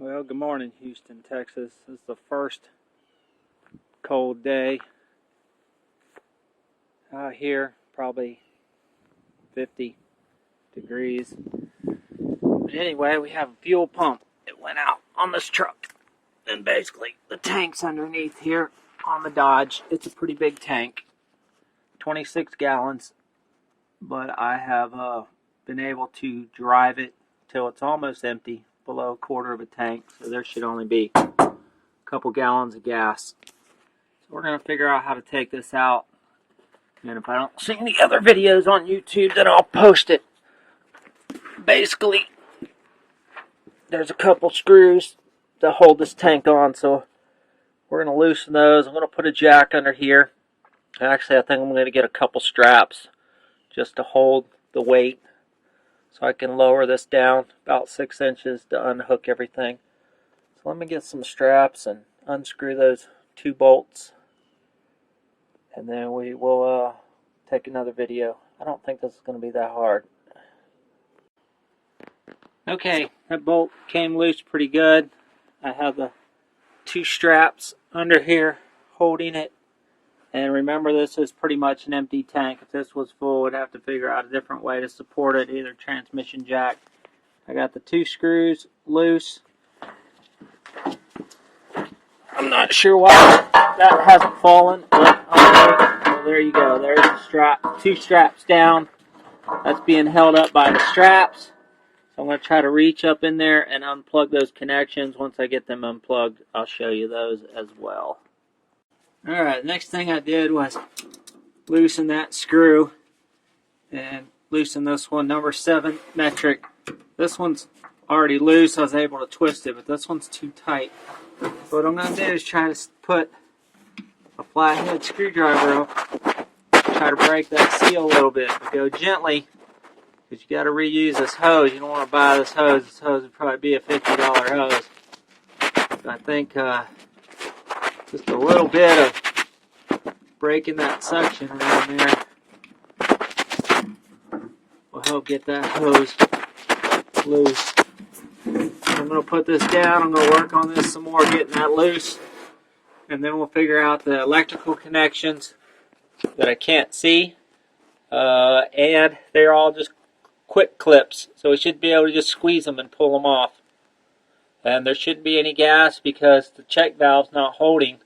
Well, good morning, Houston, Texas. This is the first cold day out here, probably 50 degrees. But anyway, we have a fuel pump that went out on this truck. And basically, the tank's underneath here on the Dodge. It's a pretty big tank, 26 gallons. But I have been able to drive it till it's almost empty, below a quarter of a tank. So there should only be a couple gallons of gas. So we're going to figure out how to take this out. And if I don't see any other videos on YouTube, then I'll post it. Basically, there's a couple screws to hold this tank on, so we're going to loosen those. I'm going to put a jack under here. Actually, I think I'm going to get a couple straps just to hold the weight so I can lower this down about 6 inches to unhook everything. So let me get some straps and unscrew those 2 bolts, and then we will take another video. I don't think this is going to be that hard. Okay, that bolt came loose pretty good. I have the 2 straps under here holding it. And remember, this is pretty much an empty tank. If this was full, we'd have to figure out a different way to support it, either transmission jack. I got the 2 screws loose. I'm not sure why that hasn't fallen, but okay. Well, there you go. There's the strap. 2 straps down. That's being held up by the straps. So I'm going to try to reach up in there and unplug those connections. Once I get them unplugged, I'll show you those as well. Alright, next thing I did was loosen that screw and loosen this one, number 7 metric. This one's already loose. I was able to twist it, but this one's too tight. So what I'm going to do is try to put a flathead screwdriver up, try to break that seal a little bit, but go gently, because you got to reuse this hose. You don't want to buy this hose. This hose would probably be a $50 hose. But I think just a little bit of breaking that suction around there will help get that hose loose. I'm going to put this down. I'm going to work on this some more, getting that loose. And then we'll figure out the electrical connections that I can't see. And they're all just quick clips. So we should be able to just squeeze them and pull them off. And there shouldn't be any gas because the check valve's not holding.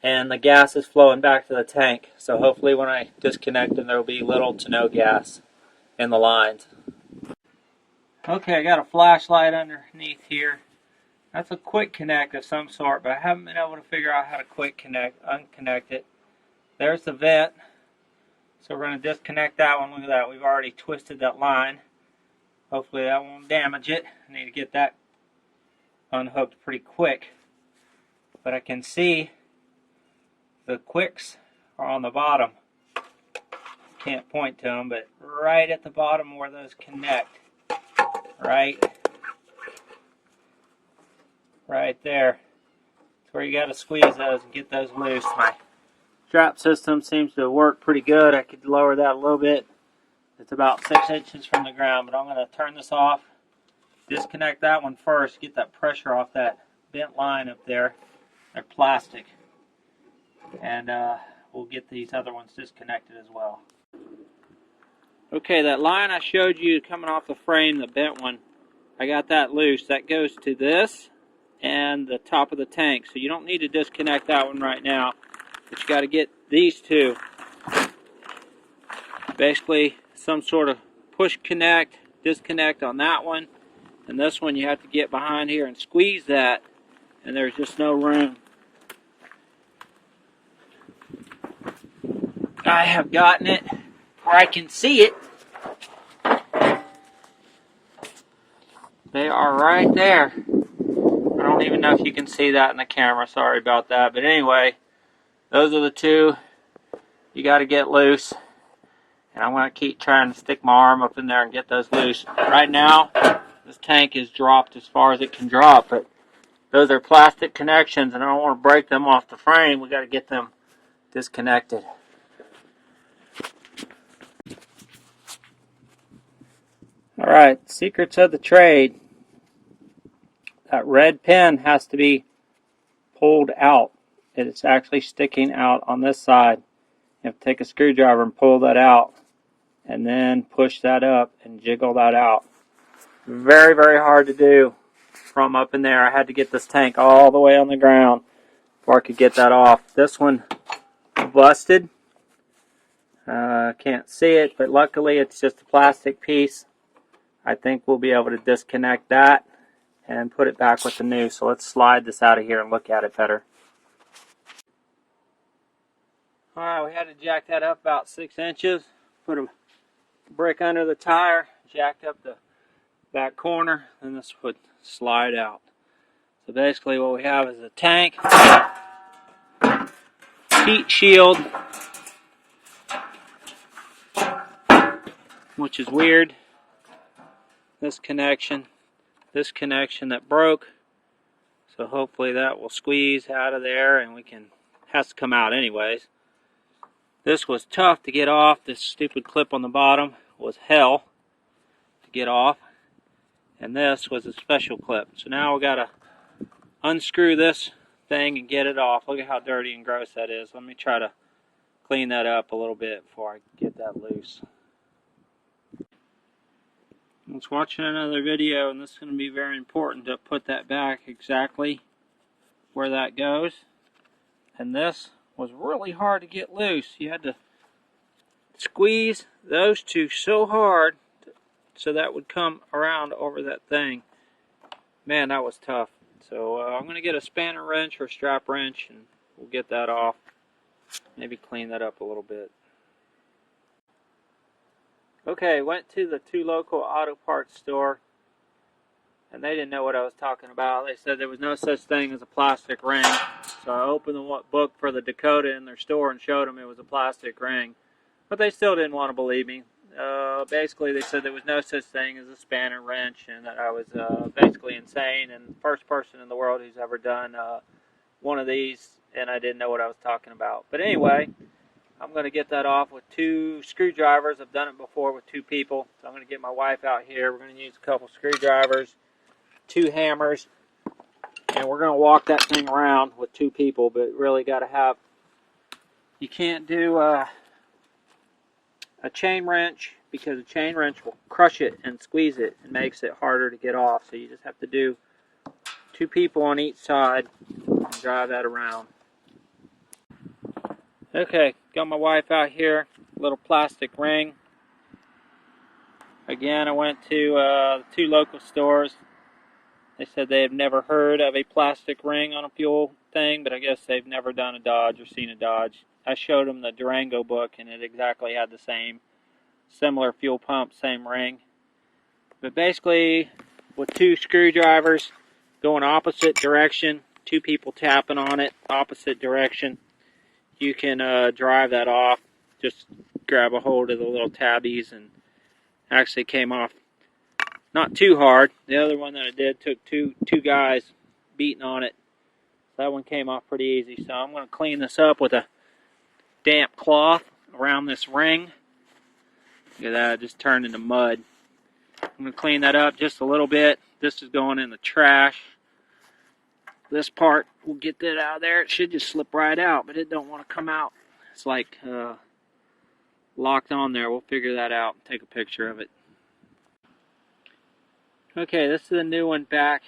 And the gas is flowing back to the tank. So hopefully when I disconnect them, there will be little to no gas in the lines. Okay, I got a flashlight underneath here. That's a quick connect of some sort, but I haven't been able to figure out how to unconnect it. There's the vent. So we're going to disconnect that one. Look at that. We've already twisted that line. Hopefully that won't damage it. I need to get that unhooked pretty quick. But I can see the quicks are on the bottom. Can't point to them, but right at the bottom where those connect. Right there. That's where you got to squeeze those and get those loose. My strap system seems to work pretty good. I could lower that a little bit. It's about 6 inches from the ground, but I'm going to turn this off. Disconnect that one first. Get that pressure off that bent line up there. They're plastic. And we'll get these other ones disconnected as well. Okay, that line I showed you coming off the frame, the bent one, I got that loose. That goes to this and the top of the tank. So you don't need to disconnect that one right now. But you got to get these 2. Basically, some sort of push connect, disconnect on that one. And this one you have to get behind here and squeeze that. And there's just no room. I have gotten it where I can see it. They are right there. I don't even know if you can see that in the camera. Sorry about that. But anyway, those are the 2 you got to get loose. And I'm going to keep trying to stick my arm up in there and get those loose. Right now, this tank is dropped as far as it can drop. But those are plastic connections, and I don't want to break them off the frame. We got to get them disconnected. Alright, secrets of the trade. that red pin has to be pulled out. It's actually sticking out on this side. You have to take a screwdriver and pull that out, and then push that up and jiggle that out. Very, very hard to do from up in there. I had to get this tank all the way on the ground before I could get that off. This one busted. Can't see it, but luckily it's just a plastic piece. I think we'll be able to disconnect that and put it back with the new. So let's slide this out of here and look at it better. Alright, we had to jack that up about 6 inches. Put a brick under the tire, jacked up the back corner, and this would slide out. So basically what we have is a tank, heat shield, which is weird. This connection that broke. So hopefully that will squeeze out of there and has to come out anyways. This was tough to get off. This stupid clip on the bottom was hell to get off. And this was a special clip. So now we gotta unscrew this thing and get it off. Look at how dirty and gross that is. Let me try to clean that up a little bit before I get that loose. I was watching another video, and this is going to be very important to put that back exactly where that goes. And this was really hard to get loose. You had to squeeze those two so hard so that would come around over that thing. Man, that was tough. So I'm going to get a spanner wrench or a strap wrench, and we'll get that off. Maybe clean that up a little bit. Okay, went to the 2 local auto parts store, and they didn't know what I was talking about. They said there was no such thing as a plastic ring. So I opened the book for the Dakota in their store and showed them it was a plastic ring. But they still didn't want to believe me. Basically, they said there was no such thing as a spanner wrench, and that I was basically insane and the first person in the world who's ever done one of these, and I didn't know what I was talking about. But anyway, I'm going to get that off with 2 screwdrivers. I've done it before with 2 people. So I'm going to get my wife out here. We're going to use a couple screwdrivers, 2 hammers, and we're going to walk that thing around with 2 people. But really got to have, you can't do a chain wrench, because a chain wrench will crush it and squeeze it and makes it harder to get off. So you just have to do 2 people on each side and drive that around. Okay, got my wife out here, little plastic ring. Again, I went to 2 local stores. They said they have never heard of a plastic ring on a fuel thing, but I guess they've never done a Dodge or seen a Dodge. I showed them the Durango book, and it exactly had the same, similar fuel pump, same ring. But basically, with 2 screwdrivers going opposite direction, 2 people tapping on it, opposite direction, you can drive that off. Just grab a hold of the little tabbies, and actually came off not too hard. The other one that I did took two guys beating on it. That one came off pretty easy. So I'm going to clean this up with a damp cloth around this ring. Look at that, it just turned into mud. I'm going to clean that up just a little bit. This is going in the trash. This part, we'll get that out of there. It should just slip right out, but it don't want to come out. It's like locked on there. We'll figure that out and take a picture of it. Okay, this is the new one back.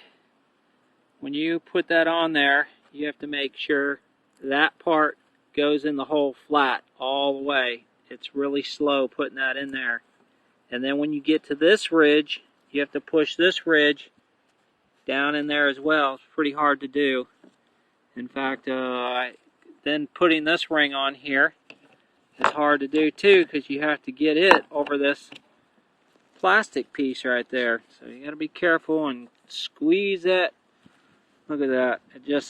When you put that on there, you have to make sure that part goes in the hole flat all the way. It's really slow putting that in there. And then when you get to this ridge, you have to push this ridge down in there as well. It's pretty hard to do. In fact, then putting this ring on here is hard to do too, because you have to get it over this plastic piece right there. So you got to be careful and squeeze it. Look at that.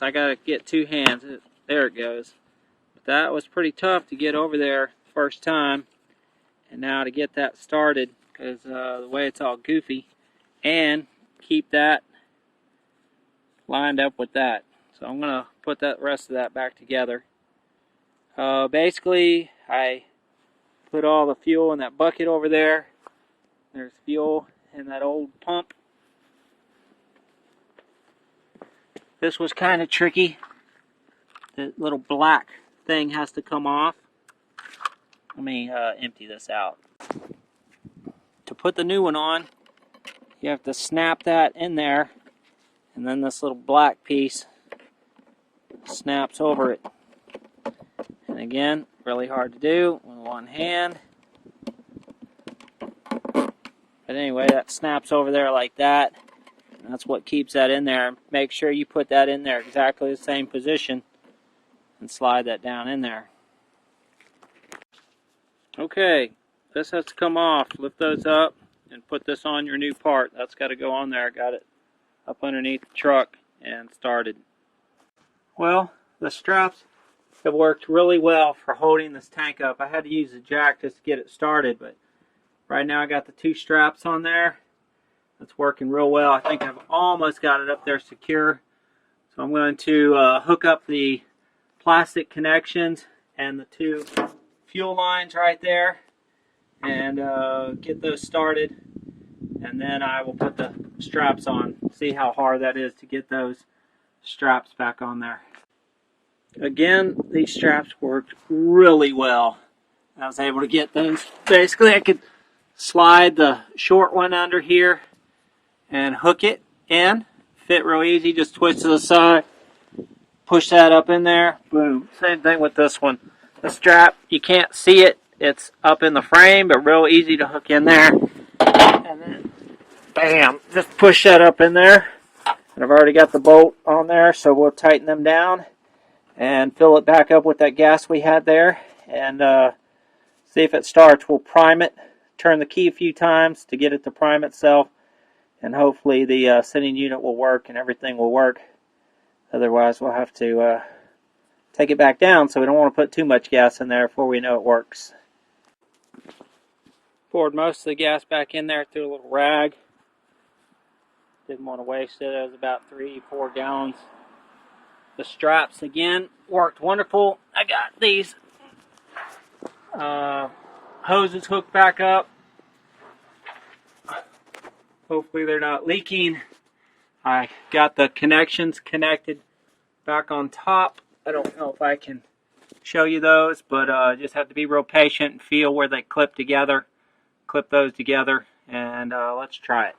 I got to get 2 hands. There it goes. But that was pretty tough to get over there first time. And now to get that started, because the way it's all goofy, and keep that lined up with that. So I'm going to put that rest of that back together. Basically, I put all the fuel in that bucket over there. There's fuel in that old pump. This was kind of tricky. The little black thing has to come off. Let me empty this out. To put the new one on, you have to snap that in there, and then this little black piece snaps over it. And again, really hard to do with one hand. But anyway, that snaps over there like that. And that's what keeps that in there. Make sure you put that in there exactly the same position and slide that down in there. Okay, this has to come off. Lift those up and put this on your new part. That's got to go on there. Got it up underneath the truck and started. Well, the straps have worked really well for holding this tank up. I had to use a jack just to get it started, but right now I got the 2 straps on there. That's working real well. I think I've almost got it up there secure. So I'm going to hook up the plastic connections and the 2 fuel lines right there and get those started. And then I will put the straps on. See how hard that is to get those straps back on there. Again, these straps worked really well. I was able to get those. Basically, I could slide the short one under here and hook it in. Fit real easy. Just twist to the side. Push that up in there. Boom. Same thing with this one. The strap, you can't see it. It's up in the frame, but real easy to hook in there. And then, bam. Just push that up in there. And I've already got the bolt on there, so we'll tighten them down and fill it back up with that gas we had there. And see if it starts. We'll prime it. Turn the key a few times to get it to prime itself. And hopefully the sending unit will work and everything will work. Otherwise, we'll have to take it back down, so we don't want to put too much gas in there before we know it works. Poured most of the gas back in there through a little rag. Didn't want to waste it. It was about 3-4 gallons. The straps, again, worked wonderful. I got these hoses hooked back up. Hopefully they're not leaking. I got the connections connected back on top. I don't know if I can show you those, but just have to be real patient and feel where they clip together. Clip those together, and let's try it.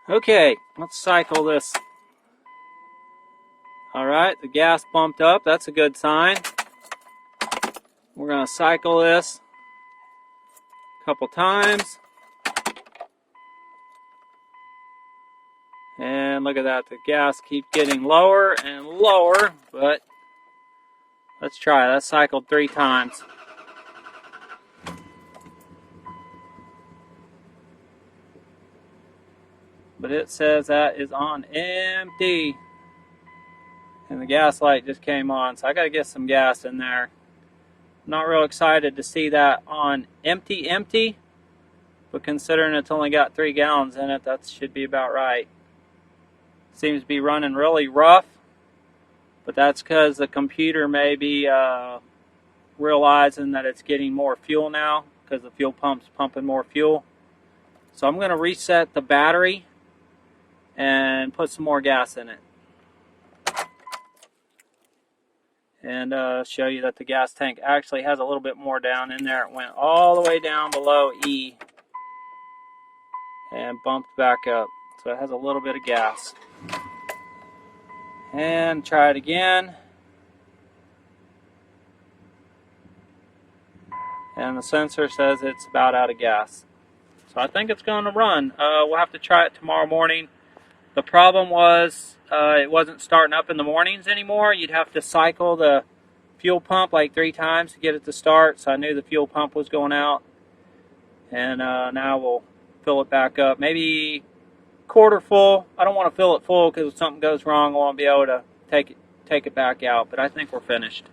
Okay, let's cycle this. Alright, the gas bumped up. That's a good sign. We're going to cycle this a couple times. And look at that, the gas keeps getting lower and lower, but let's try it. That's cycled 3 times. But it says that is on empty. And the gas light just came on, so I got to get some gas in there. Not real excited to see that on empty, but considering it's only got 3 gallons in it, that should be about right. Seems to be running really rough, but that's because the computer may be realizing that it's getting more fuel now because the fuel pump's pumping more fuel. So I'm going to reset the battery and put some more gas in it. And show you that the gas tank actually has a little bit more down in there. It went all the way down below E and bumped back up. So it has a little bit of gas. And try it again. And the sensor says it's about out of gas. So I think it's going to run. We'll have to try it tomorrow morning. The problem was it wasn't starting up in the mornings anymore. You'd have to cycle the fuel pump like 3 times to get it to start. So I knew the fuel pump was going out. And now we'll fill it back up. Maybe quarter full. I don't want to fill it full because if something goes wrong, I won't be able to take it back out. But I think we're finished.